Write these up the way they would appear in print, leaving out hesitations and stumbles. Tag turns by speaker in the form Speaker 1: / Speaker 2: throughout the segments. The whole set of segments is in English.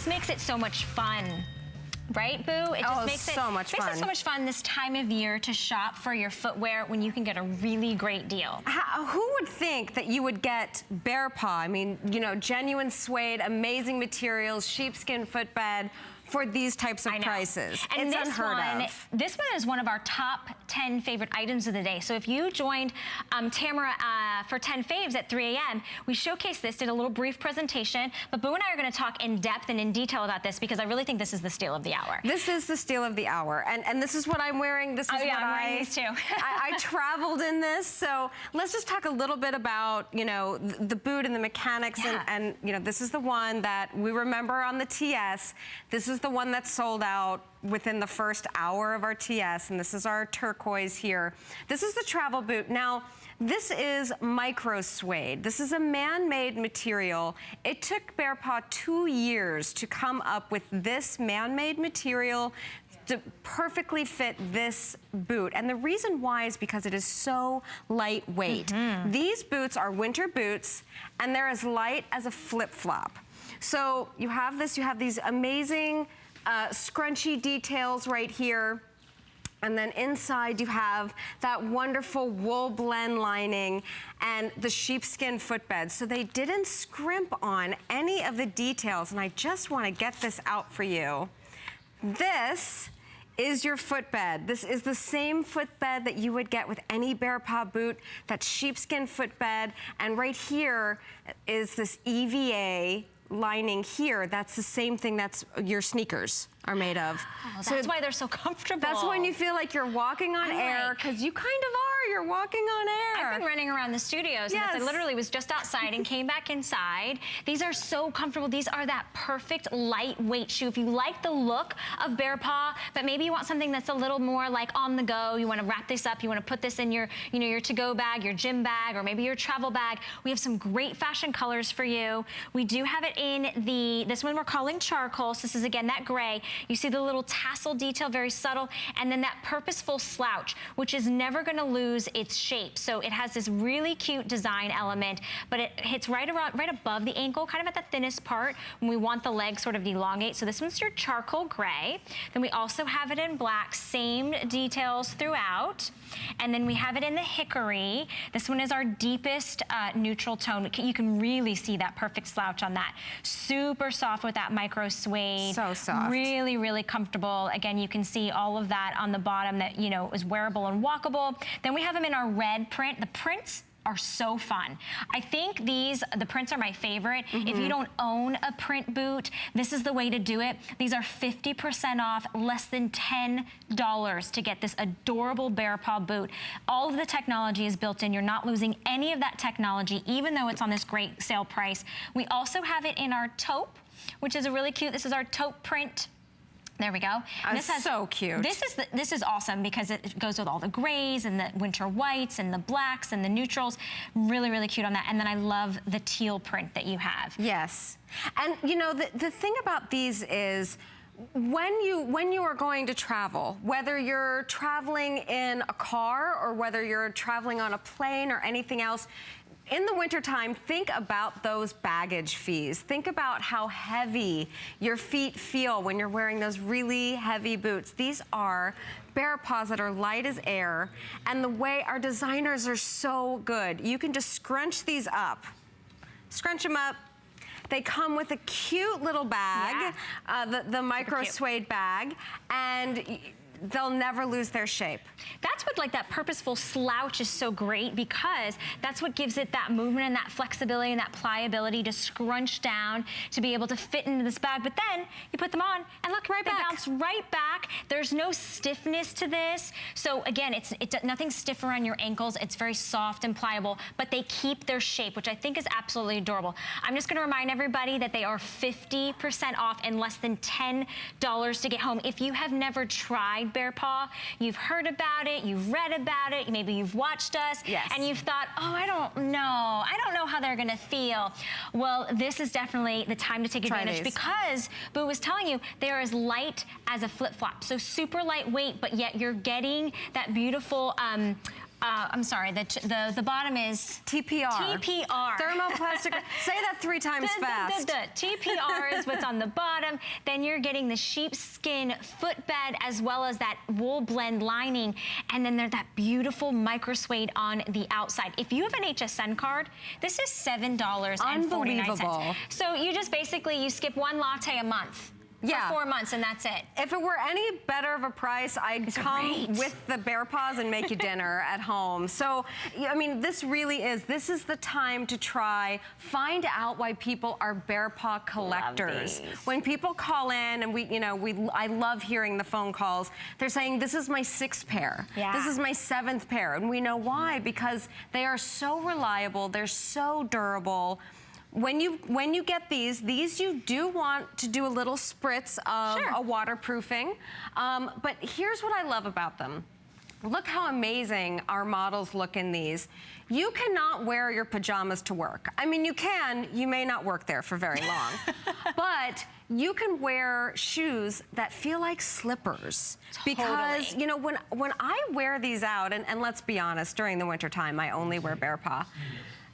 Speaker 1: makes it so much fun. Right, Boo? It just makes it so much fun this time of year to shop for your footwear when you can get a really great deal.
Speaker 2: Who would think that you would get BEARPAW? I mean, you know, genuine suede, amazing materials, sheepskin footbed for these types of prices. And it's unheard of.
Speaker 1: This one is one of our top 10 favorite items of the day. So if you joined Tamara for 10 faves at 3 a.m., we showcased this, did a little brief presentation, but Boo and I are gonna talk in depth and in detail about this because I really think this is the steal of the hour.
Speaker 2: This is the steal of the hour. And this is what I'm wearing. This is what
Speaker 1: I'm wearing these too.
Speaker 2: I traveled in this. So let's just talk a little bit about, you know, the boot and the mechanics. And you know, this is the one that we remember on the TS. This is the one that sold out within the first hour of our TS, and this is our turquoise here. This is the travel boot. Now, this is micro suede. This is a man-made material. It took BEARPAW 2 years to come up with this man-made material to perfectly fit this boot. And the reason why is because it is so lightweight. These boots are winter boots, and they're as light as a flip-flop. So you have this, you have these amazing scrunchy details right here. And then inside you have that wonderful wool blend lining and the sheepskin footbed. So they didn't scrimp on any of the details. And I just want to get this out for you. This is your footbed. This is the same footbed that you would get with any BEARPAW boot, that sheepskin footbed. And right here is this EVA lining here. That's the same thing that's your sneakers are made of.
Speaker 1: Oh, that's why they're so comfortable.
Speaker 2: That's when you feel like you're walking on air, because you kind of are. You're walking on air.
Speaker 1: I've been running around the studios, and I literally was just outside and came back inside. These are so comfortable. These are that perfect lightweight shoe. If you like the look of BEARPAW, but maybe you want something that's a little more like on the go, you want to wrap this up, you want to put this in your, you know, your to-go bag, your gym bag, or maybe your travel bag. We have some great fashion colors for you. We do have it in this one we're calling charcoal. So this is again that gray. You see the little tassel detail, very subtle, and then that purposeful slouch, which is never going to lose its shape. So it has this really cute design element, but it hits right above the ankle, kind of at the thinnest part when we want the leg sort of elongate. So this one's your charcoal gray. Then we also have it in black, same details throughout. And then we have it in the hickory. This one is our deepest neutral tone. You can really see that perfect slouch on that. Super soft with that micro suede.
Speaker 2: So soft.
Speaker 1: Really, really comfortable. Again, you can see all of that on the bottom that, you know, is wearable and walkable. Then we have them in our red print. The prints are so fun. I think the prints are my favorite. If you don't own a print boot, this is the way to do it. These are 50% off, less than $10 to get this adorable BEARPAW boot. All of the technology is built in. You're not losing any of that technology, even though it's on this great sale price. We also have it in our taupe, which is a really cute, this is our taupe print. There we go.
Speaker 2: This has so cute.
Speaker 1: This is awesome because it goes with all the grays and the winter whites and the blacks and the neutrals. Really, really cute on that. And then I love the teal print that you have.
Speaker 2: Yes. And you know, the thing about these is when you are going to travel, whether you're traveling in a car or whether you're traveling on a plane or anything else, in the wintertime, think about those baggage fees. Think about how heavy your feet feel when you're wearing those really heavy boots. These are BEARPAWs that are light as air, and the way our designers are so good. You can just scrunch these up. Scrunch them up. They come with a cute little bag, the micro suede bag, and they'll never lose their shape.
Speaker 1: That's what, like, that purposeful slouch is so great, because that's what gives it that movement and that flexibility and that pliability to scrunch down to be able to fit into this bag. But then you put them on and look, they bounce right back. There's no stiffness to this. So again, it's nothing stiff around your ankles. It's very soft and pliable, but they keep their shape, which I think is absolutely adorable. I'm just gonna remind everybody that they are 50% off and less than $10 to get home. If you have never tried BEARPAW, you've heard about it, you've read about it, maybe you've watched us, and you've thought, oh, I don't know how they're gonna feel. Well, this is definitely the time to take advantage, because Boo was telling you they're as light as a flip-flop, so super lightweight, but yet you're getting that beautiful I'm sorry, the bottom is
Speaker 2: TPR.
Speaker 1: TPR.
Speaker 2: Thermoplastic. Say that 3 times fast.
Speaker 1: TPR is what's on the bottom. Then you're getting the sheepskin footbed as well as that wool blend lining. And then there's that beautiful micro suede on the outside. If you have an HSN card, this is $7.49.
Speaker 2: Unbelievable.
Speaker 1: So you just basically, you skip 1 latte a month. For 4 months, and that's it.
Speaker 2: If it were any better of a price, I'd come with the BEARPAWs and make you dinner at home. So, I mean, this is the time to try, find out why people are BEARPAW collectors. When people call in, and I love hearing the phone calls, they're saying, this is my 6th pair. This is my 7th pair. And we know why, because they are so reliable, they're so durable. When you get these you do want to do a little spritz of a waterproofing. But here's what I love about them. Look how amazing our models look in these. You cannot wear your pajamas to work. I mean, you can, you may not work there for very long. But you can wear shoes that feel like slippers. Because, you know, when I wear these out, and let's be honest, during the winter time, I only wear BEARPAW.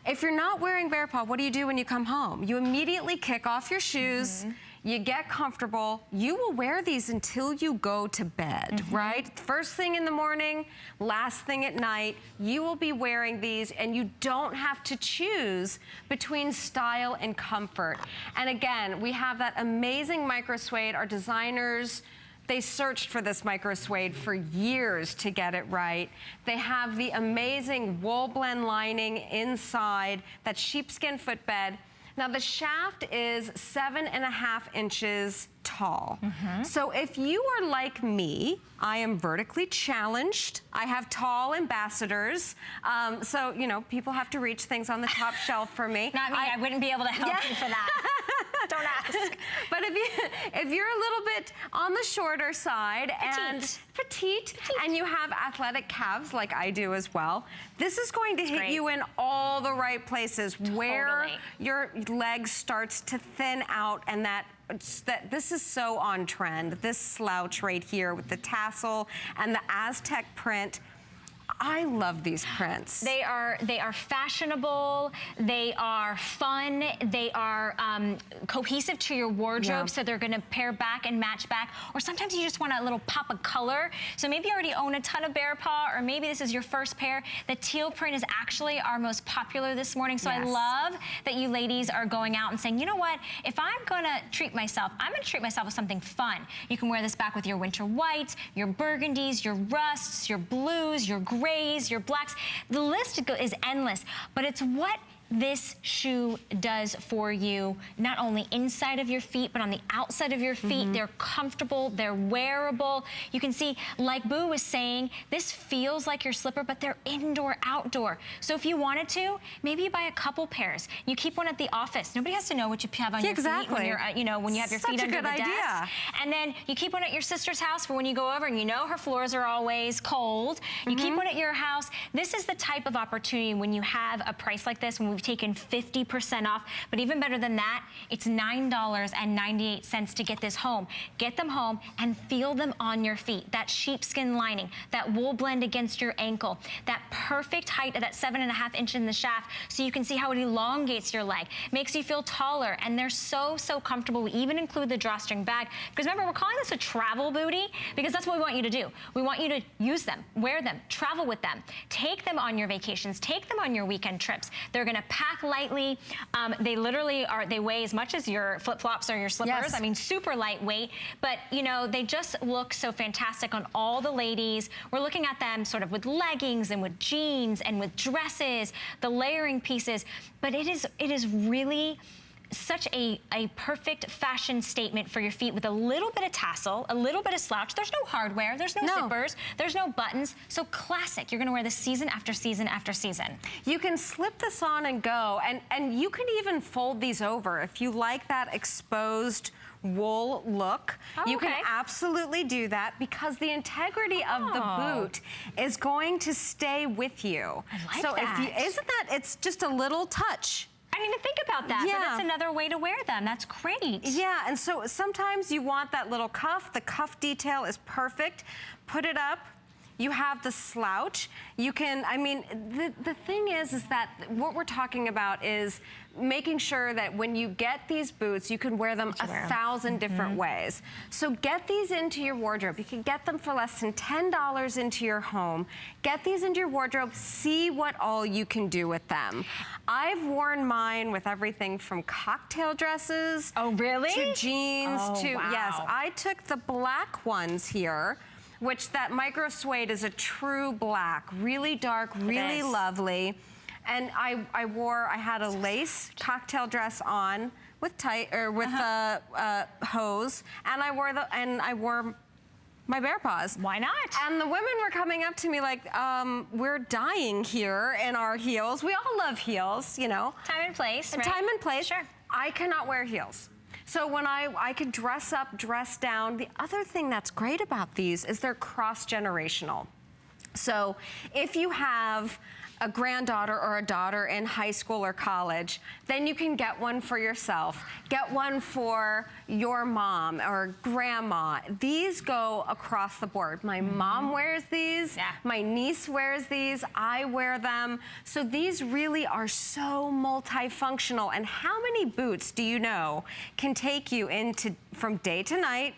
Speaker 2: If you're not wearing BEARPAW, what do you do when you come home? You immediately kick off your shoes, you get comfortable, you will wear these until you go to bed, right? First thing in the morning, last thing at night, you will be wearing these, and you don't have to choose between style and comfort. And again, we have that amazing micro suede. Our designers, they searched for this micro suede for years to get it right. They have the amazing wool blend lining inside, that sheepskin footbed. Now the shaft is 7.5 inches tall. So if you are like me, I am vertically challenged. I have tall ambassadors. So, you know, people have to reach things on the top shelf for me.
Speaker 1: Not me, I wouldn't be able to help you for that. Don't ask.
Speaker 2: But if you're a little bit on the shorter side and petite, and you have athletic calves like I do as well, this is going to hit you in all the right places where your leg starts to thin out, and this is so on trend. This slouch right here with the tassel and the Aztec print. I love these prints.
Speaker 1: They are fashionable, they are fun, they are cohesive to your wardrobe, so they're gonna pair back and match back. Or sometimes you just want a little pop of color. So maybe you already own a ton of BEARPAW, or maybe this is your first pair. The teal print is actually our most popular this morning. So I love that you ladies are going out and saying, you know what, if I'm gonna treat myself, I'm gonna treat myself with something fun. You can wear this back with your winter whites, your burgundies, your rusts, your blues, your grays, your blacks. The list is endless, but it's what this shoe does for you, not only inside of your feet, but on the outside of your feet. They're comfortable, they're wearable. You can see, like Boo was saying, this feels like your slipper, but they're indoor, outdoor. So if you wanted to, maybe you buy a couple pairs. You keep one at the office. Nobody has to know what you have on your feet when you're, you know, when you have your feet under the desk. And then you keep one at your sister's house for when you go over, and you know her floors are always cold. You keep one at your house. This is the type of opportunity when you have a price like this, when we've taken 50% off, but even better than that, it's $9.98 to get this home. Get them home and feel them on your feet. That sheepskin lining, that wool blend against your ankle, that perfect height of that 7.5 inch in the shaft, so you can see how it elongates your leg, makes you feel taller, and they're so, so comfortable. We even include the drawstring bag, because remember, we're calling this a travel booty, because that's what we want you to do. We want you to use them, wear them, travel with them, take them on your vacations, take them on your weekend trips. They're gonna pack lightly. They literally they weigh as much as your flip-flops or your slippers. I mean, super lightweight, but you know, they just look so fantastic on all the ladies. We're looking at them sort of with leggings and with jeans and with dresses, the layering pieces, but it is really such a perfect fashion statement for your feet, with a little bit of tassel, a little bit of slouch. There's no hardware, there's no zippers, there's no buttons. So classic. You're gonna wear this season after season after season.
Speaker 2: You can slip this on and go, and you can even fold these over if you like that exposed wool look. You can absolutely do that, because the integrity of the boot is going to stay with you.
Speaker 1: I like
Speaker 2: so
Speaker 1: that.
Speaker 2: Isn't that, it's just a little touch.
Speaker 1: I didn't even think about that, but that's another way to wear them. That's great.
Speaker 2: Yeah, and so sometimes you want that little cuff. The cuff detail is perfect. Put it up. You have the slouch. You can, I mean, the thing is that what we're talking about is making sure that when you get these boots, you can wear them 1,000 different ways. So get these into your wardrobe. You can get them for less than $10 into your home. Get these into your wardrobe, see what all you can do with them. I've worn mine with everything from cocktail dresses.
Speaker 1: Oh, really?
Speaker 2: To jeans, to,
Speaker 1: wow.
Speaker 2: yes. I took the black ones here, which that micro suede is a true black, really dark, really lovely. And I had a lace cocktail dress on with a hose, and I wore my BEARPAWs.
Speaker 1: Why not?
Speaker 2: And the women were coming up to me like, we're dying here in our heels. We all love heels, you know.
Speaker 1: Time and place, right?
Speaker 2: Time and place.
Speaker 1: Sure.
Speaker 2: I cannot wear heels. So when I could dress up, dress down. The other thing that's great about these is they're cross-generational. So if you have a granddaughter or a daughter in high school or college, then you can get one for yourself. Get one for your mom or grandma. These go across the board. My mom wears these.
Speaker 1: Yeah.
Speaker 2: My niece wears these. I wear them. So these really are so multifunctional. And how many boots do you know can take you from day to night,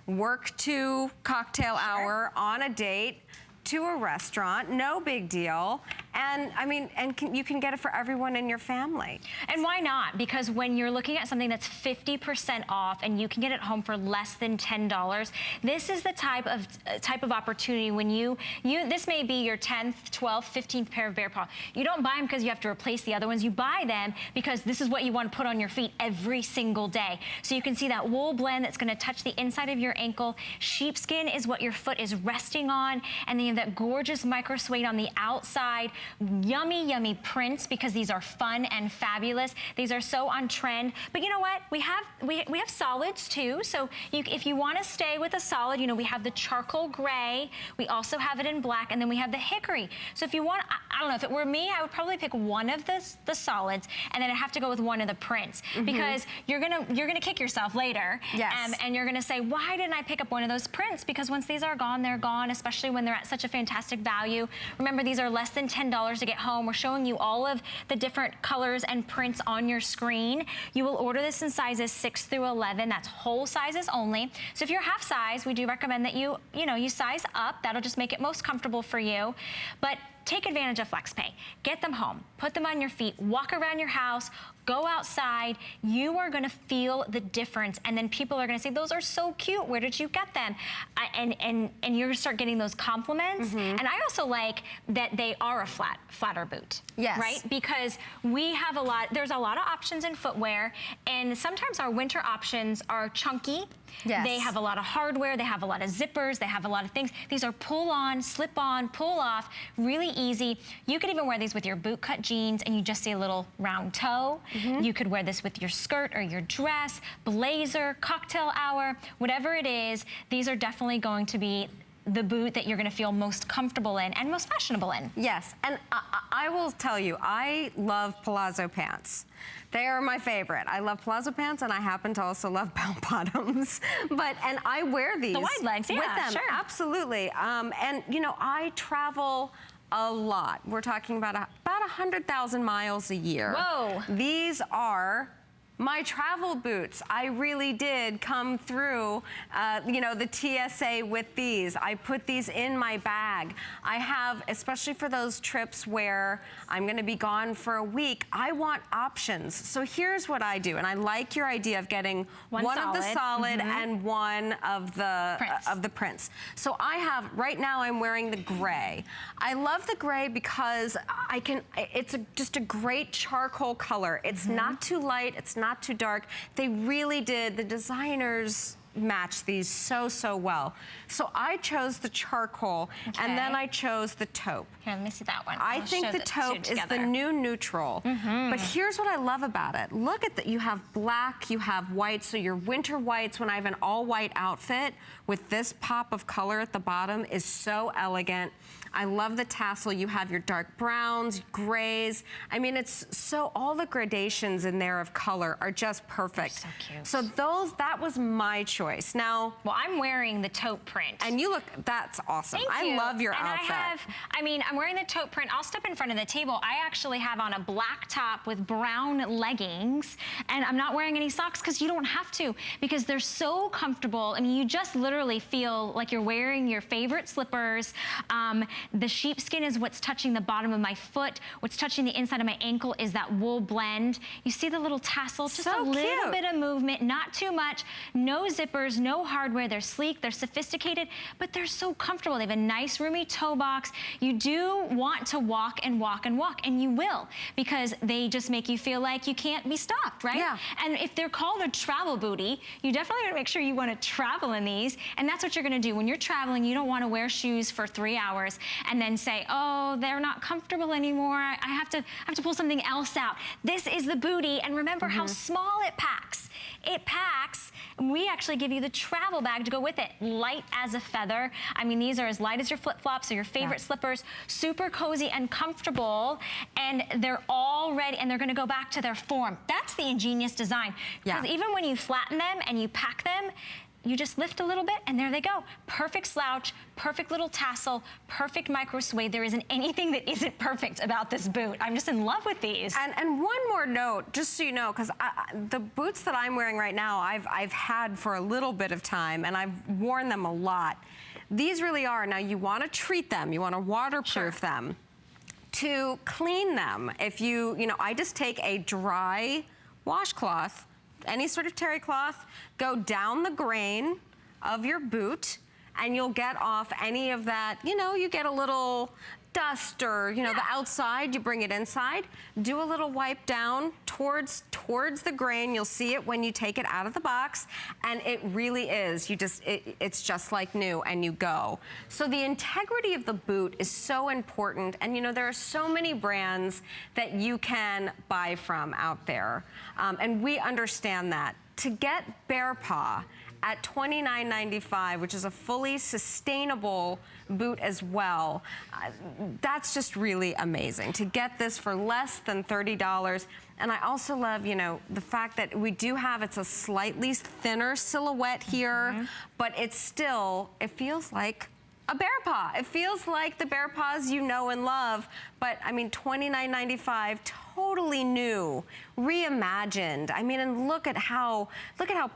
Speaker 2: work to cocktail hour, on a date, to a restaurant, no big deal. And I mean, you can get it for everyone in your family.
Speaker 1: And why not? Because when you're looking at something that's 50% off and you can get it home for less than $10, this is the type of opportunity when this may be your 10th, 12th, 15th pair of BEARPAW. You don't buy them because you have to replace the other ones. You buy them because this is what you want to put on your feet every single day. So you can see that wool blend that's going to touch the inside of your ankle. Sheepskin is what your foot is resting on, and then you have that gorgeous micro suede on the outside. Yummy, yummy prints, because these are fun and fabulous. These are so on trend. But you know what? We have solids too. So if you want to stay with a solid, you know, we have the charcoal gray. We also have it in black, and then we have the hickory. So if you want, I don't know, if it were me, I would probably pick one of the solids, and then I'd have to go with one of the prints, because you're gonna kick yourself later.
Speaker 2: Yes.
Speaker 1: And you're gonna say, why didn't I pick up one of those prints? Because once these are gone, they're gone, especially when they're at such a fantastic value. Remember, these are less than $10 to get home. We're showing you all of the different colors and prints on your screen. You will order this in sizes 6 through 11. That's whole sizes only. So if you're half size, we do recommend that you size up. That'll just make it most comfortable for you. But take advantage of FlexPay. Get them home, put them on your feet, walk around your house, go outside. You are gonna feel the difference, and then people are gonna say, those are so cute, where did you get them? And you're gonna start getting those compliments. And I also like that they are a flatter boot.
Speaker 2: Yes.
Speaker 1: Right? Because there's a lot of options in footwear, and sometimes our winter options are chunky.
Speaker 2: Yes.
Speaker 1: They have a lot of hardware, they have a lot of zippers, they have a lot of things. These are pull on, slip on, pull off, really easy. You could even wear these with your boot cut jeans and you just see a little round toe. You could wear this with your skirt or your dress, blazer, cocktail hour, whatever it is. These are definitely going to be the boot that you're going to feel most comfortable in and most fashionable in.
Speaker 2: Yes, and I will tell you, I love palazzo pants. They are my favorite. I love palazzo pants, and I happen to also love bell bottoms. And I wear these
Speaker 1: the wide legs, yeah,
Speaker 2: with them,
Speaker 1: sure.
Speaker 2: Absolutely. And you know, I travel a lot. We're talking about 100,000 miles a year.
Speaker 1: Whoa.
Speaker 2: These are my travel boots. I really did come through, you know, the TSA with these. I put these in my bag. I have, especially for those trips where I'm gonna be gone for a week, I want options. So here's what I do, and I like your idea of getting one of the solid and one of the prints. So I have, right now I'm wearing the gray. I love the gray because it's just a great charcoal color. It's not too light, it's not too dark. They really did, the designers match these so well. So I chose the charcoal, and then I chose the taupe.
Speaker 1: Here, let me see that one.
Speaker 2: I think the taupe is the new neutral. But here's what I love about it. Look at that, you have black, you have white, so your winter whites, when I have an all white outfit with this pop of color at the bottom, is so elegant. I love the tassel. You have your dark browns, grays. I mean, it's so, all the gradations in there of color are just perfect.
Speaker 1: So cute.
Speaker 2: So that was my choice. Now,
Speaker 1: well, I'm wearing the taupe print.
Speaker 2: and you look, that's awesome.
Speaker 1: Thank you.
Speaker 2: I love your
Speaker 1: and
Speaker 2: outfit.
Speaker 1: I'm wearing the taupe print. I'll step in front of the table. I actually have on a black top with brown leggings, and I'm not wearing any socks because you don't have to, because they're so comfortable. I mean, you just literally feel like you're wearing your favorite slippers. The sheepskin is what's touching the bottom of my foot. What's touching the inside of my ankle is that wool blend. You see the little tassel, just
Speaker 2: So
Speaker 1: a little
Speaker 2: cute.
Speaker 1: bit of movement, not too much, no zippers, no hardware. They're sleek, they're sophisticated, but they're so comfortable. They have a nice roomy toe box. You do want to walk and walk and walk, and you will, because they just make you feel like you can't be stopped, right?
Speaker 2: Yeah.
Speaker 1: And if they're called a travel booty, you definitely want to make sure you want to travel in these, and that's what you're going to do. When you're traveling, you don't want to wear shoes for 3 hours and then say, oh, they're not comfortable anymore. I have to pull something else out. This is the booty, and remember how small it packs. It packs, and we actually give you the travel bag to go with it. Light as a feather. I mean, these are as light as your flip-flops or your favorite slippers. Super cozy and comfortable, and they're all ready, and they're gonna go back to their form. That's the ingenious design. Because even when you flatten them and you pack them, you just lift a little bit, and there they go. Perfect slouch, perfect little tassel, perfect micro suede. There isn't anything that isn't perfect about this boot. I'm just in love with these.
Speaker 2: And one more note, just so you know, because the boots that I'm wearing right now, I've had for a little bit of time, and I've worn them a lot. These really are, now you want to treat them, you want to waterproof them. To clean them, if you know, I just take a dry washcloth, any sort of terry cloth, go down the grain of your boot, and you'll get off any of that, you know, you get a little dust or, you know, the outside, you bring it inside, do a little wipe down towards the grain. You'll see it when you take it out of the box, and it really is, it's just like new, and you go. So the integrity of the boot is so important, and you know, there are so many brands that you can buy from out there, and we understand that. To get BEARPAW at $29.95, which is a fully sustainable boot as well, that's just really amazing. To get this for less than $30. And I also love, you know, the fact that we do have, it's a slightly thinner silhouette here, but it's still, it feels like a BEARPAW. It feels like the BEARPAWs you know and love, but I mean, $29.95, totally new, reimagined. I mean, and look at how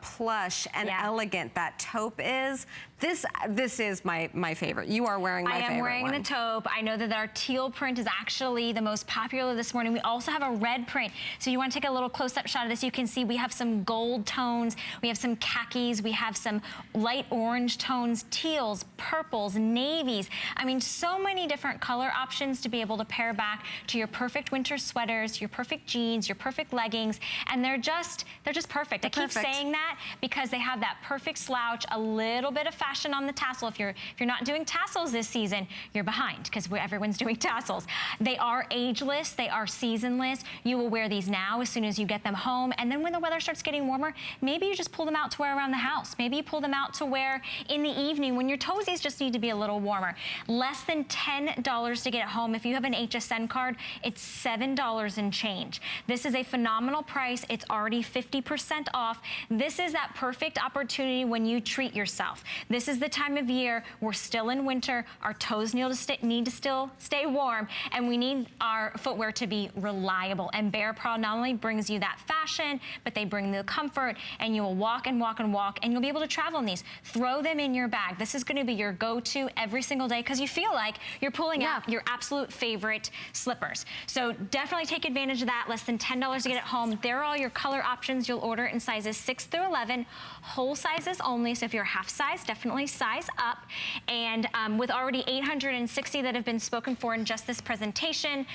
Speaker 2: plush and elegant that taupe is. This is my favorite. You are wearing my favorite one.
Speaker 1: I am wearing the taupe. I know that our teal print is actually the most popular this morning. We also have a red print. So you want to take a little close-up shot of this. You can see we have some gold tones. We have some khakis. We have some light orange tones, teals, purples, navies. I mean, so many different color options to be able to pair back to your perfect winter sweaters, your perfect jeans, your perfect leggings, and they're just perfect. I keep saying that because they have that perfect slouch, a little bit of fashion on the tassel. If you're not doing tassels this season, you're behind because everyone's doing tassels. They are ageless, they are seasonless. You will wear these now as soon as you get them home, and then when the weather starts getting warmer, maybe you just pull them out to wear around the house. Maybe you pull them out to wear in the evening when your toesies just need to be a little warmer. Less than $10 to get it home. If you have an HSN card, it's $7 and change. This is a phenomenal price. It's already 50% off. This is that perfect opportunity when you treat yourself. This is the time of year. We're still in winter. Our toes need to still stay warm, and we need our footwear to be reliable. And BEARPAW not only brings you that fashion, but they bring the comfort, and you will walk and walk and walk, and you'll be able to travel in these. Throw them in your bag. This is going to be your go-to every single day because you feel like you're pulling out your absolute favorite slippers. So definitely take advantage of that. Less than $10 to get it home. There are all your color options. You'll order it in sizes 6 through 11, whole sizes only. So if you're half size, definitely size up. And with already 860 that have been spoken for in just this presentation,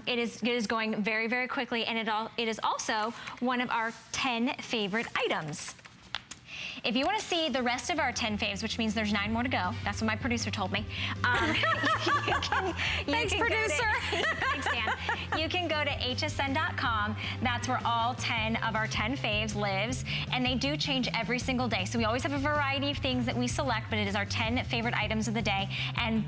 Speaker 1: it is going very, very quickly. And it is also one of our 10 favorite items. If you want to see the rest of our 10 faves, which means there's 9 more to go, that's what my producer told me.
Speaker 2: Thanks, producer.
Speaker 1: Thanks, Dan. You can go to hsn.com. That's where all 10 of our 10 faves lives, and they do change every single day. So we always have a variety of things that we select, but it is our 10 favorite items of the day. And